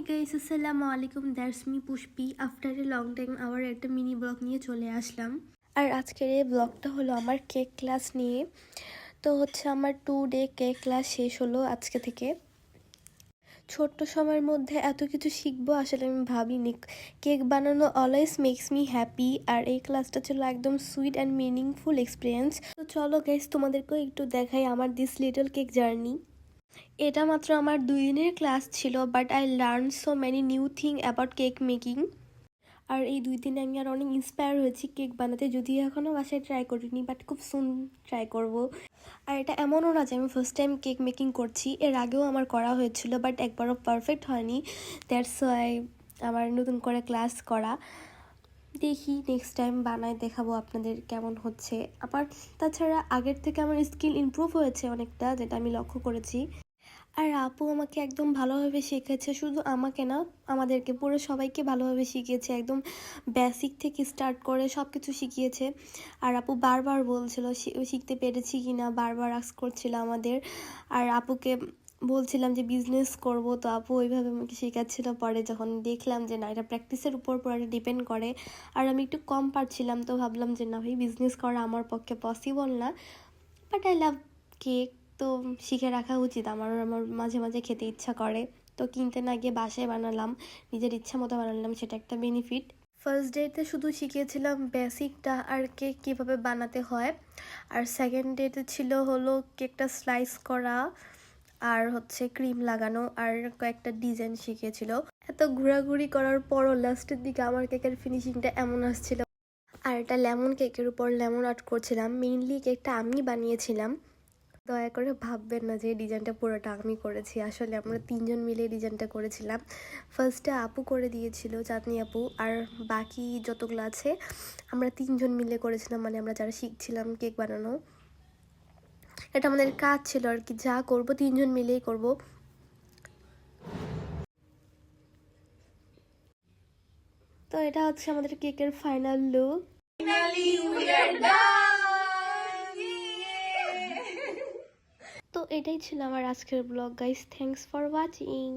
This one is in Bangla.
গাইস, আসসালামু আলাইকুম। That's me Pushpi. After a long time আবার একটা মিনি ব্লগ নিয়ে চলে আসলাম। আর আজকের এই ব্লগটা হলো আমার কেক ক্লাস নিয়ে। তো হচ্ছে আমার 2 ডে কেক ক্লাস শেষ হলো আজকে থেকে। ছোট্ট সময়ের মধ্যে এত কিছু শিখবো আসলে আমি ভাবিনি। কেক বানানো অলওয়েজ মেক্স মি হ্যাপি, আর এই ক্লাসটা ছিল একদম সুইট অ্যান্ড মিনিংফুল এক্সপিরিয়েন্স। তো চলো গাইস, তোমাদেরকেও একটু দেখাই আমার দিস লিটল কেক জার্নি। এটা মাত্র আমার 2 দিনের ক্লাস ছিল, but I learn so many new thing about cake making. আর এই 2 দিনে আমি আর অনেক ইন্সপায়ার হয়েছি কেক বানাতে, যদিও এখনও বাসায় ট্রাই করিনি, বাট খুব সুন ট্রাই করব। আর এটা এমনও না যে আমি ফার্স্ট টাইম কেক মেকিং করছি, এর আগেও আমার করা হয়েছিল, বাট একবারও পারফেক্ট হয়নি। দ্যাটস ওয়াই আমার নতুন করে ক্লাস করা। দেখি নেক্সট টাইম বানায় দেখাবো আপনাদের কেমন হচ্ছে। আবার তাছাড়া আগের থেকে আমার স্কিল ইমপ্রুভ হয়েছে অনেকটা, যেটা আমি লক্ষ্য করেছি। আর আপু আমাকে একদম ভালোভাবে শিখেছে, শুধু আমাকে না, আমাদেরকে পুরো সবাইকে ভালোভাবে শিখিয়েছে, একদম বেসিক থেকে স্টার্ট করে সব কিছু শিখিয়েছে। আর আপু বারবার বলছিল শিখতে পেরেছি কি না, বারবার আস্ক করছিল আমাদের। আর আপুকে বলছিলাম যে বিজনেস করব, তো আপু ওইভাবে আমাকে শেখাচ্ছিল। পরে যখন দেখলাম যে না, এটা প্র্যাকটিসের উপর পুরো ডিপেন্ড করে, আর আমি একটু কম পারছিলাম, তো ভাবলাম যে না ভাই, বিজনেস করা আমার পক্ষে পসিবল না। বাট আই লাভ কেক, তো শিখে রাখা উচিত। আমার মাঝে মাঝে খেতে ইচ্ছা করে, তো কিনতে না গিয়ে বাসায় বানালাম, নিজের ইচ্ছা মতো বানালাম, সেটা একটা বেনিফিট। ফার্স্ট ডেতে শুধু শিখিয়েছিলাম বেসিকটা আর কেক কীভাবে বানাতে হয়। আর সেকেন্ড ডেতে ছিল হলো কেকটা স্লাইস করা, আর হচ্ছে ক্রিম লাগানো, আর কয়েকটা ডিজাইন শিখিয়েছিল। এত ঘোরাঘুরি করার পরও লাস্টের দিকে আমার কেকের ফিনিশিংটা এমন আসছিল। আর এটা লেমন কেকের উপর লেমন আর্ট করছিলাম। মেইনলি কেকটা আমি বানিয়েছিলাম। দয়া করে ভাববেন না যে এই ডিজাইনটা পুরোটা আমি করেছি, আসলে আমরা 3জন মিলে ডিজাইনটা করেছিলাম। ফার্স্টে আপু করে দিয়েছিল, চাঁদনি আপু, আর বাকি যতগুলো আছে আমরা 3জন মিলে করেছিলাম, মানে আমরা যারা শিখছিলাম কেক বানানো। এটা আমাদের কাজ ছিল আর কি, যা করব 3জন মিলেই করব। তো এটা হচ্ছে আমাদের কেকের ফাইনাল লুক। তো এটাই ছিল আমার আজকের blog guys, thanks for watching.